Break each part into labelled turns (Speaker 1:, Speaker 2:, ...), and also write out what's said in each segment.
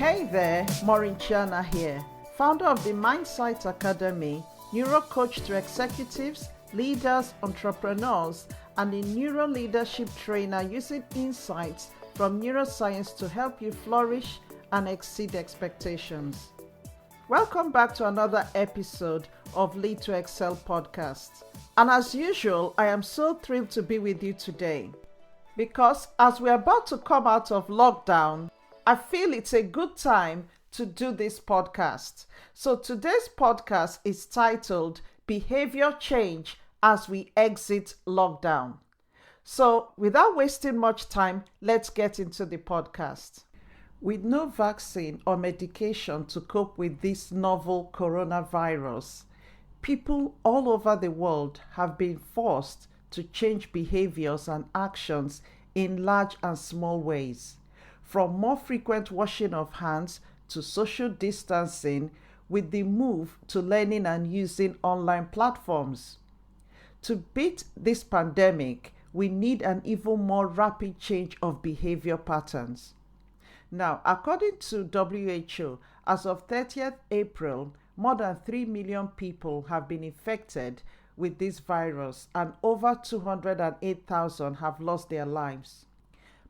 Speaker 1: Hey there, Maureen Chiana here, founder of the Mindsight Academy, neuro coach to executives, leaders, entrepreneurs, and a neuro leadership trainer using insights from neuroscience to help you flourish and exceed expectations. Welcome back to another episode of Lead to Excel podcast. And as usual, I am so thrilled to be with you today because as we're about to come out of lockdown, I feel it's a good time to do this podcast. So today's podcast is titled Behaviour Change as we Exit Lockdown. So without wasting much time, let's get into the podcast. With no vaccine or medication to cope with this novel coronavirus, people all over the world have been forced to change behaviors and actions in large and small ways. From more frequent washing of hands to social distancing, with the move to learning and using online platforms. To beat this pandemic, we need an even more rapid change of behavior patterns. Now, according to WHO, as of 30th April, more than 3 million people have been infected with this virus and over 208,000 have lost their lives.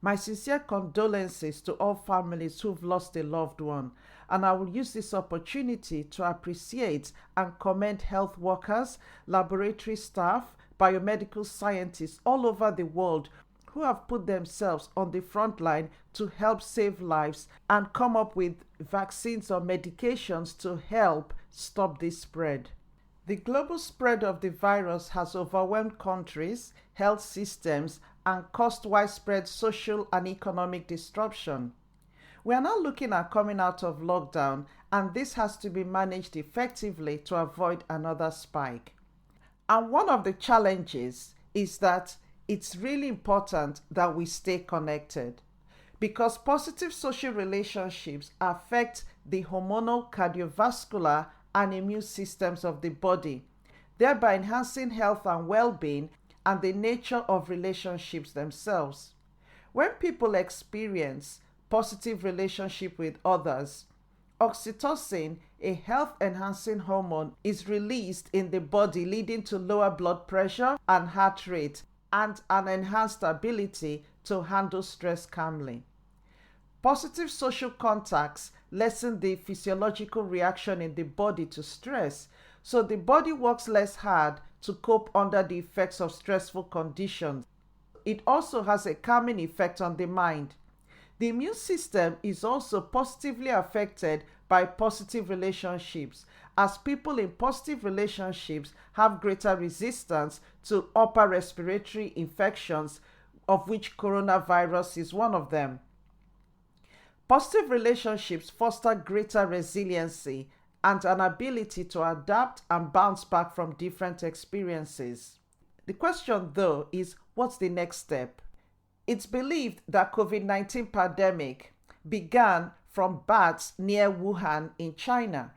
Speaker 1: My sincere condolences to all families who've lost a loved one, and I will use this opportunity to appreciate and commend health workers, laboratory staff, biomedical scientists all over the world who have put themselves on the front line to help save lives and come up with vaccines or medications to help stop this spread. The global spread of the virus has overwhelmed countries, health systems, and caused widespread social and economic disruption. We are now looking at coming out of lockdown, and this has to be managed effectively to avoid another spike. And one of the challenges is that it's really important that we stay connected because positive social relationships affect the hormonal, cardiovascular, and immune systems of the body, thereby enhancing health and well-being and the nature of relationships themselves. When people experience positive relationship with others, oxytocin, a health-enhancing hormone, is released in the body, leading to lower blood pressure and heart rate and an enhanced ability to handle stress calmly. Positive social contacts lessen the physiological reaction in the body to stress, so the body works less hard to cope under the effects of stressful conditions. It also has a calming effect on the mind. The immune system is also positively affected by positive relationships, as people in positive relationships have greater resistance to upper respiratory infections, of which coronavirus is one of them. Positive relationships foster greater resiliency and an ability to adapt and bounce back from different experiences. The question, though, is what's the next step? It's believed that COVID-19 pandemic began from bats near Wuhan in China.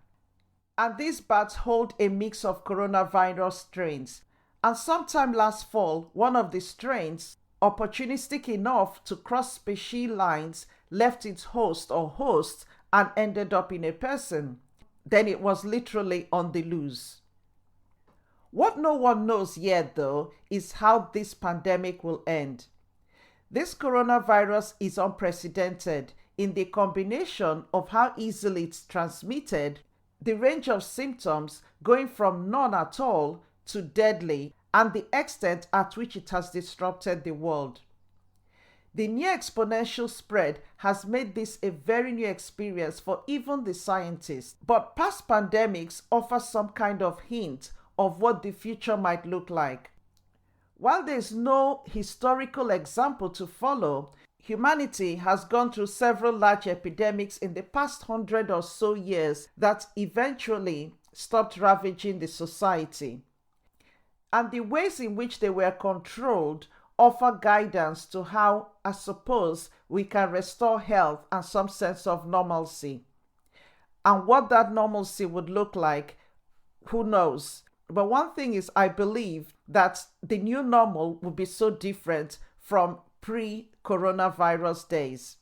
Speaker 1: And these bats hold a mix of coronavirus strains. And sometime last fall, one of the strains, opportunistic enough to cross species lines, left its host or hosts and ended up in a person. Then it was literally on the loose. What no one knows yet, though, is how this pandemic will end. This coronavirus is unprecedented in the combination of how easily it's transmitted, the range of symptoms going from none at all to deadly, and the extent at which it has disrupted the world. The near exponential spread has made this a very new experience for even the scientists, but past pandemics offer some kind of hint of what the future might look like. While there is no historical example to follow, humanity has gone through several large epidemics in the past 100 or so years that eventually stopped ravaging the society. And the ways in which they were controlled offer guidance to how, I suppose, we can restore health and some sense of normalcy. And what that normalcy would look like, who knows? But one thing is, I believe that the new normal will be so different from pre-coronavirus days.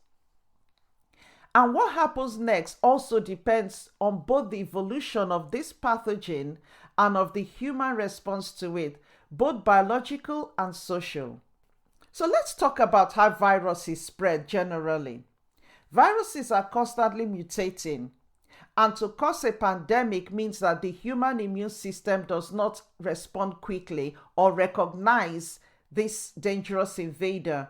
Speaker 1: And what happens next also depends on both the evolution of this pathogen and of the human response to it, both biological and social. So let's talk about how viruses spread generally. Viruses are constantly mutating, and to cause a pandemic means that the human immune system does not respond quickly or recognize this dangerous invader.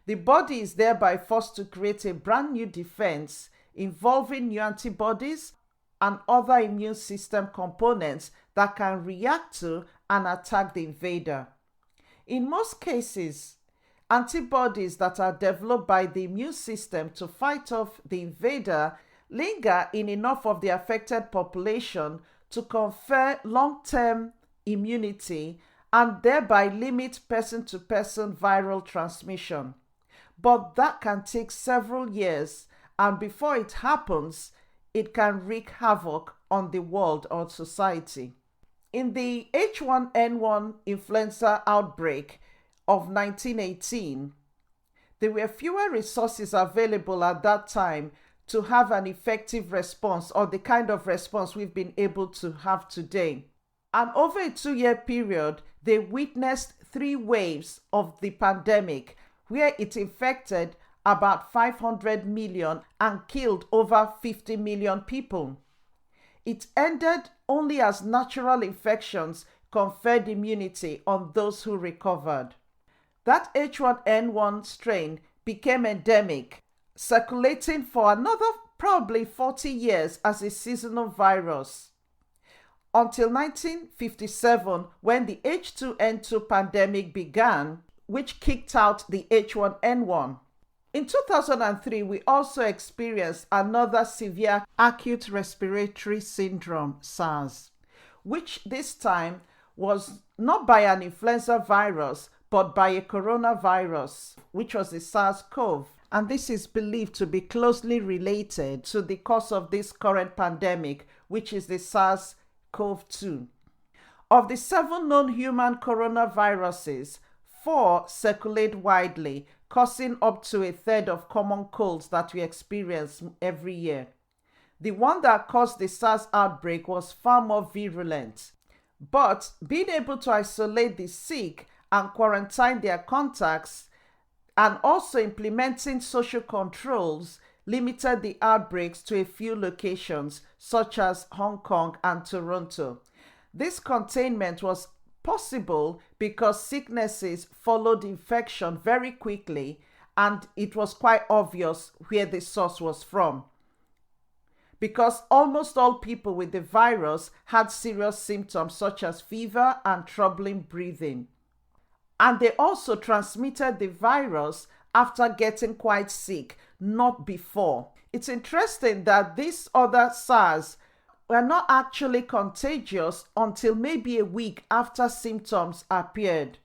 Speaker 1: The body is thereby forced to create a brand new defense involving new antibodies and other immune system components that can react to and attack the invader. In most cases, antibodies that are developed by the immune system to fight off the invader linger in enough of the affected population to confer long-term immunity and thereby limit person-to-person viral transmission. But that can take several years, and before it happens, it can wreak havoc on the world or society. In the H1N1 influenza outbreak of 1918, there were fewer resources available at that time to have an effective response or the kind of response we've been able to have today. And over a 2-year period, they witnessed 3 waves of the pandemic where it infected about 500 million and killed over 50 million people. It ended only as natural infections conferred immunity on those who recovered. That H1N1 strain became endemic, circulating for another probably 40 years as a seasonal virus, until 1957 when the H2N2 pandemic began, which kicked out the H1N1. In 2003, we also experienced another severe acute respiratory syndrome, Sars, which this time was not by an influenza virus, but by a coronavirus, which was the SARS-CoV. And this is believed to be closely related to the cause of this current pandemic, which is the SARS-CoV-2. Of the 7 known human coronaviruses, 4 circulate widely, causing up to a third of common colds that we experience every year. The one that caused the SARS outbreak was far more virulent, but being able to isolate the sick and quarantine their contacts and also implementing social controls limited the outbreaks to a few locations such as Hong Kong and Toronto. This containment was possible because sicknesses followed infection very quickly and it was quite obvious where the source was from, because almost all people with the virus had serious symptoms such as fever and troubling breathing. And they also transmitted the virus after getting quite sick, not before. It's interesting that these other SARS were not actually contagious until maybe a week after symptoms appeared.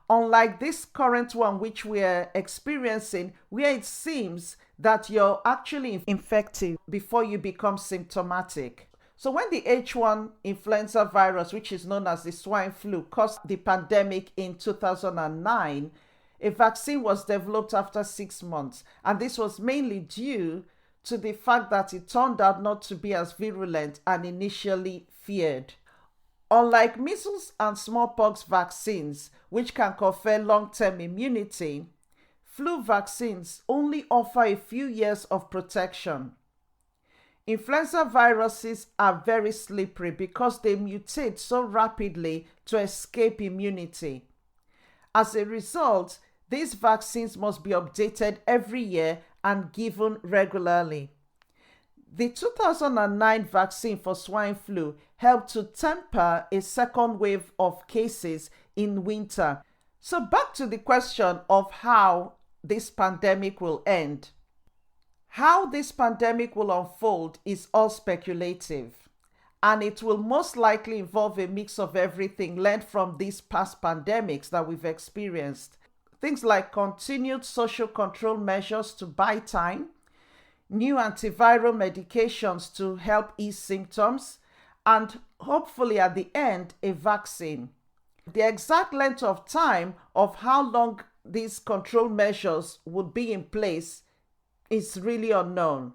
Speaker 1: Unlike this current one which we are experiencing, where it seems that you're actually infected before you become symptomatic. So when the H1 influenza virus, which is known as the swine flu, caused the pandemic in 2009, a vaccine was developed after 6 months. And this was mainly due to the fact that it turned out not to be as virulent and initially feared. Unlike measles and smallpox vaccines, which can confer long-term immunity, flu vaccines only offer a few years of protection. Influenza viruses are very slippery because they mutate so rapidly to escape immunity. As a result, these vaccines must be updated every year and given regularly. The 2009 vaccine for swine flu helped to temper a second wave of cases in winter. So back to the question of how this pandemic will end. How this pandemic will unfold is all speculative, and it will most likely involve a mix of everything learned from these past pandemics that we've experienced. Things like continued social control measures to buy time, new antiviral medications to help ease symptoms, and hopefully at the end, a vaccine. The exact length of time of how long these control measures would be in place is really unknown.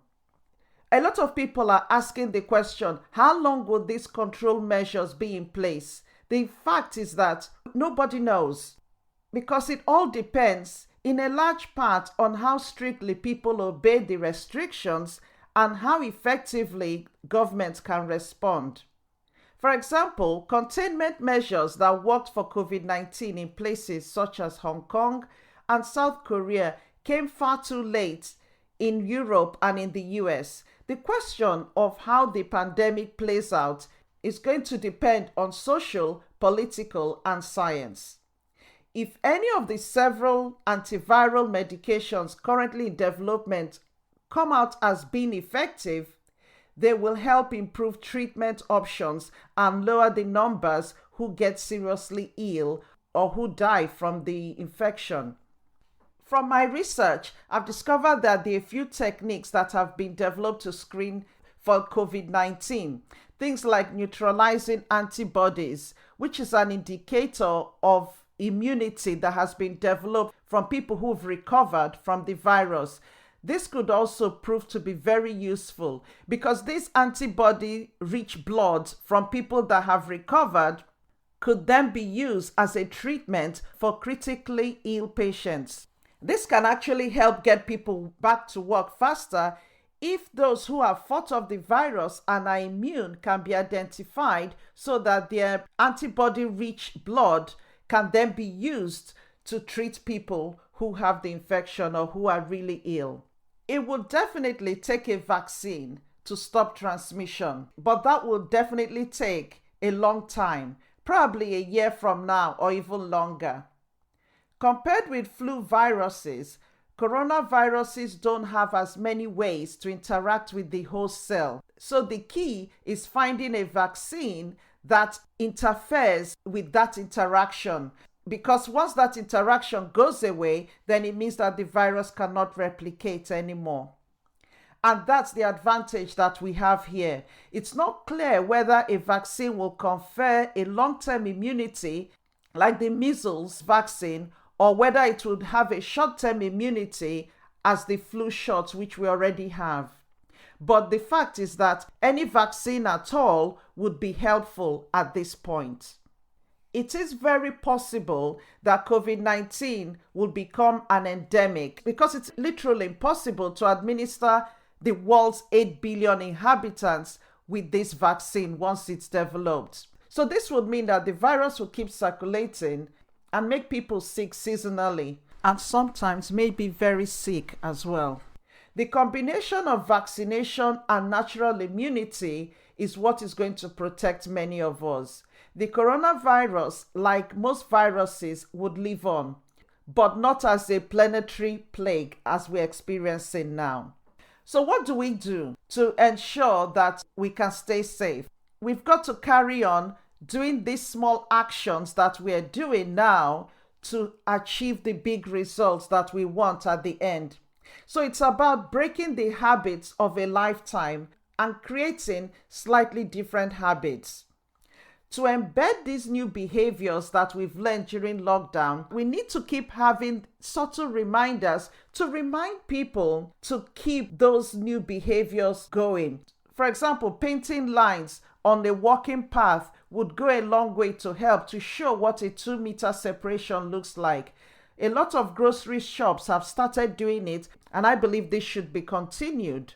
Speaker 1: A lot of people are asking the question, how long will these control measures be in place? The fact is that nobody knows, because it all depends in a large part on how strictly people obey the restrictions and how effectively governments can respond. For example, containment measures that worked for COVID-19 in places such as Hong Kong and South Korea came far too late in Europe and in the US. The question of how the pandemic plays out is going to depend on social, political, and science. If any of the several antiviral medications currently in development come out as being effective, they will help improve treatment options and lower the numbers who get seriously ill or who die from the infection. From my research, I've discovered that there are a few techniques that have been developed to screen for COVID-19. Things like neutralizing antibodies, which is an indicator of immunity that has been developed from people who've recovered from the virus. This could also prove to be very useful because this antibody-rich blood from people that have recovered could then be used as a treatment for critically ill patients. This can actually help get people back to work faster if those who have fought off the virus and are immune can be identified so that their antibody-rich blood can then be used to treat people who have the infection or who are really ill. It will definitely take a vaccine to stop transmission, but that will definitely take a long time, probably a year from now or even longer. Compared with flu viruses, coronaviruses don't have as many ways to interact with the host cell. So the key is finding a vaccine that interferes with that interaction. Because once that interaction goes away, then it means that the virus cannot replicate anymore. And that's the advantage that we have here. It's not clear whether a vaccine will confer a long-term immunity like the measles vaccine, or whether it would have a short-term immunity as the flu shot, which we already have. But the fact is that any vaccine at all would be helpful at this point. It is very possible that COVID-19 will become an endemic because it's literally impossible to administer the world's 8 billion inhabitants with this vaccine once it's developed. So this would mean that the virus will keep circulating and make people sick seasonally, and sometimes may be very sick as well. The combination of vaccination and natural immunity is what is going to protect many of us. The coronavirus, like most viruses, would live on, but not as a planetary plague as we're experiencing now. So what do we do to ensure that we can stay safe? We've got to carry on doing these small actions that we're doing now to achieve the big results that we want at the end. So it's about breaking the habits of a lifetime and creating slightly different habits. To embed these new behaviors that we've learned during lockdown, we need to keep having subtle reminders to remind people to keep those new behaviors going. For example, painting lines on a walking path would go a long way to help to show what a 2-meter separation looks like. A lot of grocery shops have started doing it, and I believe this should be continued.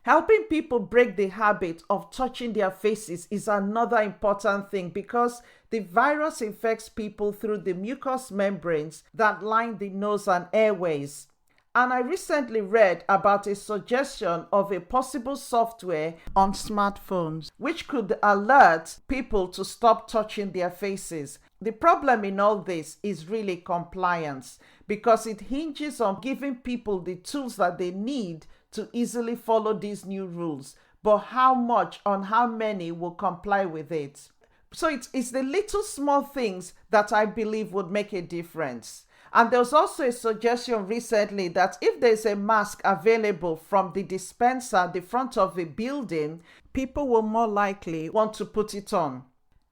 Speaker 1: Helping people break the habit of touching their faces is another important thing because the virus infects people through the mucous membranes that line the nose and airways. And I recently read about a suggestion of a possible software on smartphones which could alert people to stop touching their faces. The problem in all this is really compliance because it hinges on giving people the tools that they need to easily follow these new rules, but how much on how many will comply with it. So it's the little small things that I believe would make a difference. And there was also a suggestion recently that if there's a mask available from the dispenser at the front of a building, people will more likely want to put it on.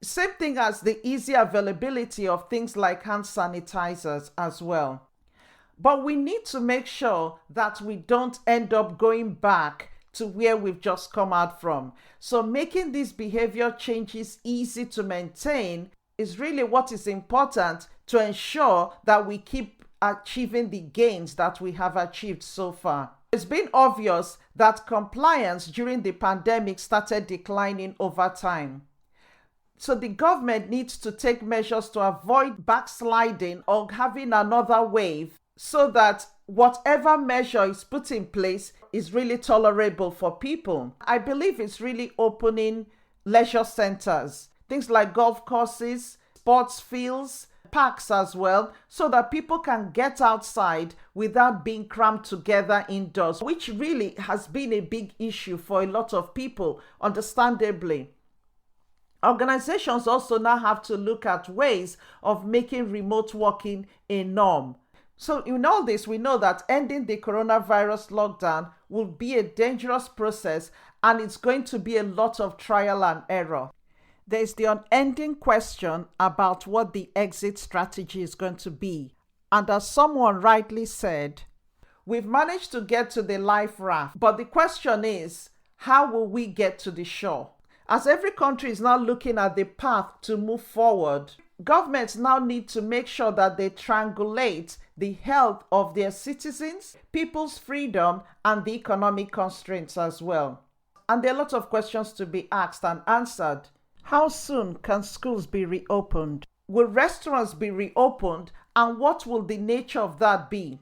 Speaker 1: Same thing as the easy availability of things like hand sanitizers as well. But we need to make sure that we don't end up going back to where we've just come out from. So making these behavior changes easy to maintain is really what is important to ensure that we keep achieving the gains that we have achieved so far. It's been obvious that compliance during the pandemic started declining over time. So the government needs to take measures to avoid backsliding or having another wave, so that whatever measure is put in place is really tolerable for people. I believe it's really opening leisure centers, things like golf courses, sports fields, parks as well, so that people can get outside without being crammed together indoors, which really has been a big issue for a lot of people, understandably. Organizations also now have to look at ways of making remote working a norm. So in all this, we know that ending the coronavirus lockdown will be a dangerous process, and it's going to be a lot of trial and error. There's the unending question about what the exit strategy is going to be. And as someone rightly said, we've managed to get to the life raft, but the question is, how will we get to the shore? As every country is now looking at the path to move forward, governments now need to make sure that they triangulate the health of their citizens, people's freedom, and the economic constraints as well. And there are a lot of questions to be asked and answered. How soon can schools be reopened? Will restaurants be reopened, and what will the nature of that be?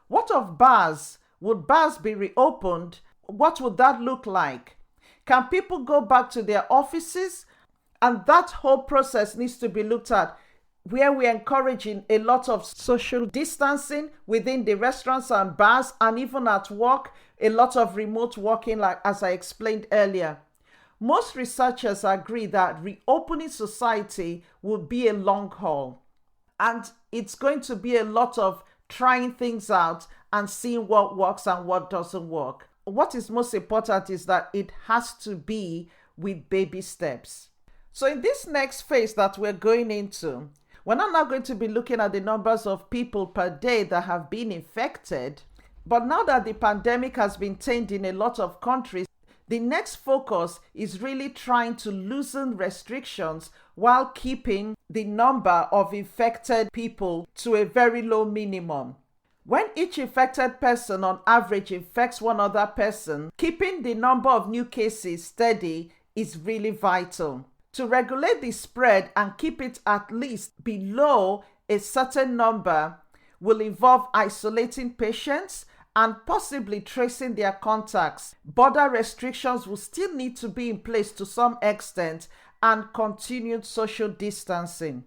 Speaker 1: What of bars? Would bars be reopened? What would that look like? Can people go back to their offices? And that whole process needs to be looked at, where we're encouraging a lot of social distancing within the restaurants and bars, and even at work, a lot of remote working, like as I explained earlier. Most researchers agree that reopening society will be a long haul, and it's going to be a lot of trying things out and seeing what works and what doesn't work. What is most important is that it has to be with baby steps. So in this next phase that we're going into, we're not now going to be looking at the numbers of people per day that have been infected. But now that the pandemic has been tamed in a lot of countries, the next focus is really trying to loosen restrictions while keeping the number of infected people to a very low minimum. When each infected person on average infects one other person, keeping the number of new cases steady is really vital. To regulate the spread and keep it at least below a certain number will involve isolating patients and possibly tracing their contacts. Border restrictions will still need to be in place to some extent, and continued social distancing.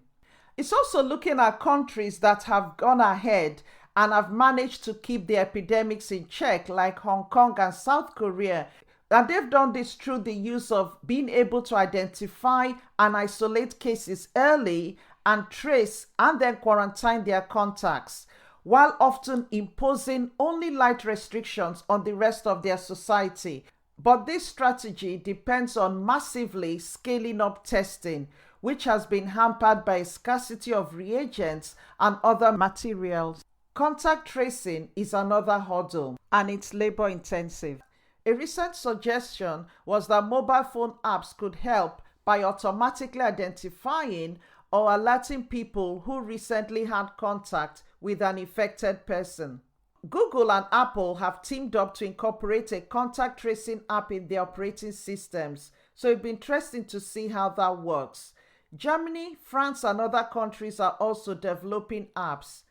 Speaker 1: It's also looking at countries that have gone ahead and have managed to keep the epidemics in check, like Hong Kong and South Korea. And they've done this through the use of being able to identify and isolate cases early and trace and then quarantine their contacts, while often imposing only light restrictions on the rest of their society. But this strategy depends on massively scaling up testing, which has been hampered by a scarcity of reagents and other materials. Contact tracing is another hurdle, and it's labor intensive. A recent suggestion was that mobile phone apps could help by automatically identifying or alerting people who recently had contact with an infected person. Google and Apple have teamed up to incorporate a contact tracing app in their operating systems, so it'll be interesting to see how that works. Germany, France, and other countries are also developing apps.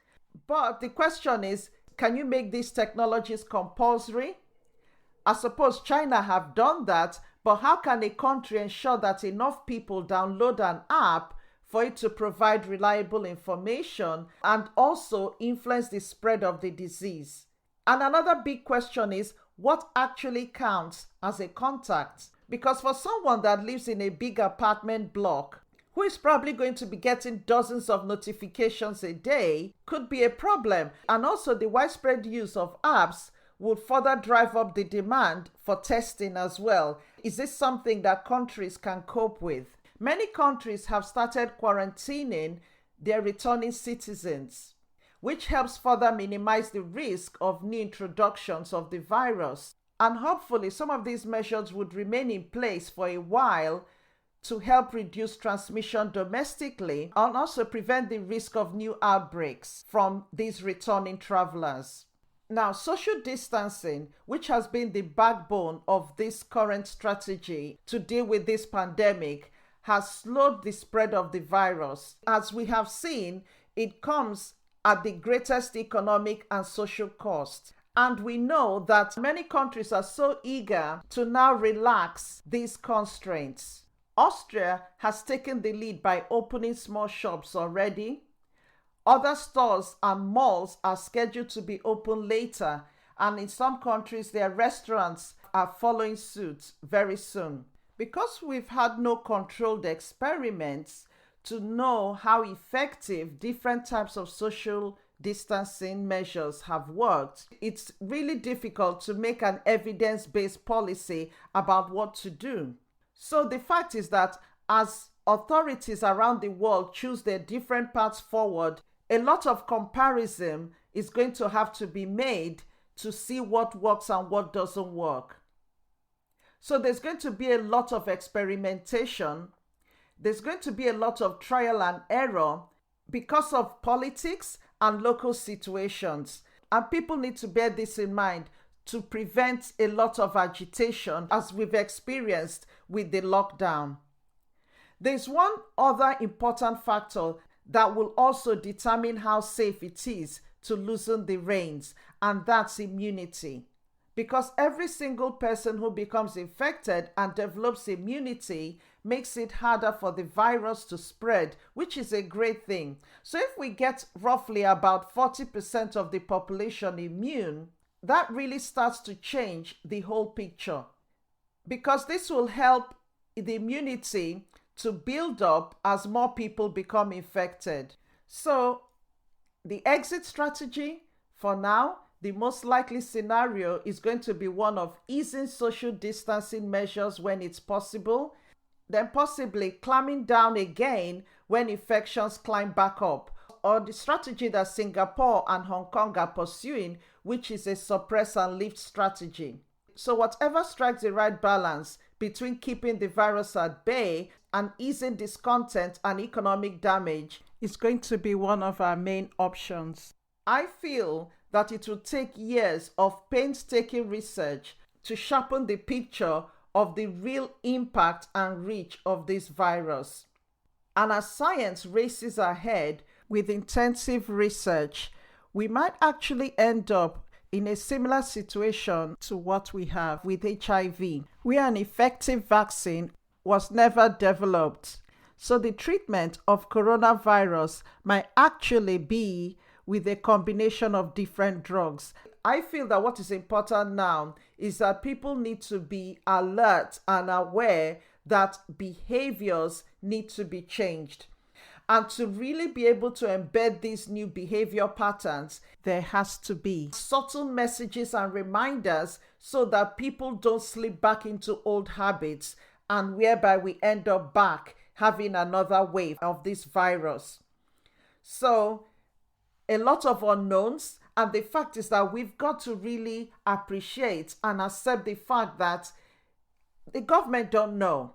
Speaker 1: But the question is, can you make these technologies compulsory? I suppose China have done that, but how can a country ensure that enough people download an app for it to provide reliable information and also influence the spread of the disease? And another big question is, what actually counts as a contact? Because for someone that lives in a big apartment block, who is probably going to be getting dozens of notifications a day, could be a problem. And also the widespread use of apps would further drive up the demand for testing as well. Is this something that countries can cope with? Many countries have started quarantining their returning citizens. which helps further minimize the risk of new introductions of the virus. And hopefully some of these measures would remain in place for a while to help reduce transmission domestically and also prevent the risk of new outbreaks from these returning travelers. Now, social distancing, which has been the backbone of this current strategy to deal with this pandemic, has slowed the spread of the virus. As we have seen, it comes at the greatest economic and social cost. And we know that many countries are so eager to now relax these constraints. Austria has taken the lead by opening small shops already. Other stores and malls are scheduled to be open later, and in some countries their restaurants are following suit very soon. Because we've had no controlled experiments to know how effective different types of social distancing measures have worked, it's really difficult to make an evidence-based policy about what to do. So the fact is that as authorities around the world choose their different paths forward, a lot of comparison is going to have to be made to see what works and what doesn't work. So there's going to be a lot of experimentation. There's going to be a lot of trial and error because of politics and local situations. And people need to bear this in mind to prevent a lot of agitation as we've experienced with the lockdown. There's one other important factor that will also determine how safe it is to loosen the reins, and that's immunity. Because every single person who becomes infected and develops immunity makes it harder for the virus to spread, which is a great thing. So if we get roughly about 40% of the population immune, that really starts to change the whole picture. Because this will help the immunity to build up as more people become infected. So the exit strategy for now, the most likely scenario is going to be one of easing social distancing measures when it's possible, then possibly clamping down again when infections climb back up, or the strategy that Singapore and Hong Kong are pursuing, which is a suppress and lift strategy. So whatever strikes the right balance between keeping the virus at bay and easing discontent and economic damage is going to be one of our main options. I feel that it will take years of painstaking research to sharpen the picture of the real impact and reach of this virus. And as science races ahead with intensive research, we might actually end up in a similar situation to what we have with HIV, where an effective vaccine was never developed. So the treatment of coronavirus might actually be with a combination of different drugs. I feel that what is important now is that people need to be alert and aware that behaviors need to be changed. And to really be able to embed these new behavior patterns, there has to be subtle messages and reminders so that people don't slip back into old habits and whereby we end up back having another wave of this virus. So a lot of unknowns, and the fact is that we've got to really appreciate and accept the fact that the government don't know,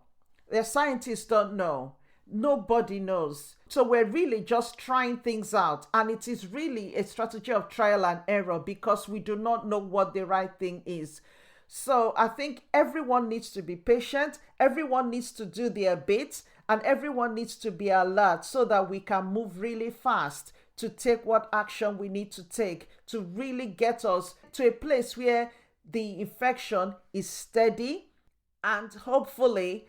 Speaker 1: the scientists don't know, nobody knows. So we're really just trying things out, and it is really a strategy of trial and error because we do not know what the right thing is. So I think everyone needs to be patient, everyone needs to do their bit, and everyone needs to be alert so that we can move really fast to take what action we need to take to really get us to a place where the infection is steady and hopefully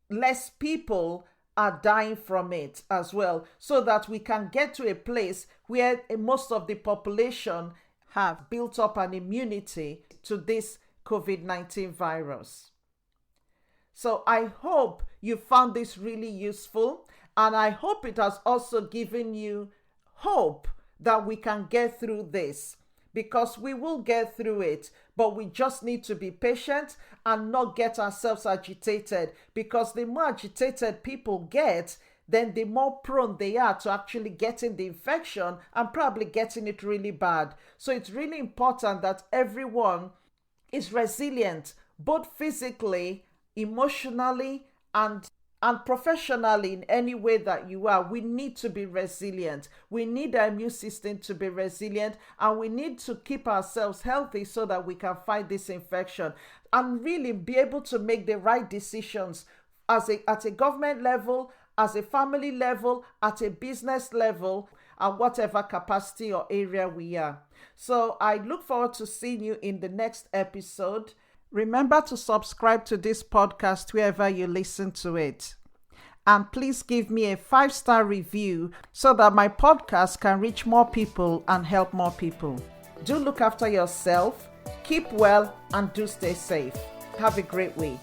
Speaker 1: less people are dying from it as well, so that we can get to a place where most of the population have built up an immunity to this COVID-19 virus. So I hope you found this really useful, and I hope it has also given you hope that we can get through this, because we will get through it, but we just need to be patient and not get ourselves agitated, because the more agitated people get, then the more prone they are to actually getting the infection and probably getting it really bad. So it's really important that everyone is resilient, both physically, emotionally, and professionally. In any way that you are, we need to be resilient. We need our immune system to be resilient, and we need to keep ourselves healthy so that we can fight this infection and really be able to make the right decisions at a government level, as a family level, at a business level, at whatever capacity or area we are. So I look forward to seeing you in the next episode. Remember to subscribe to this podcast wherever you listen to it. And please give me a 5-star review so that my podcast can reach more people and help more people. Do look after yourself, keep well, and do stay safe. Have a great week.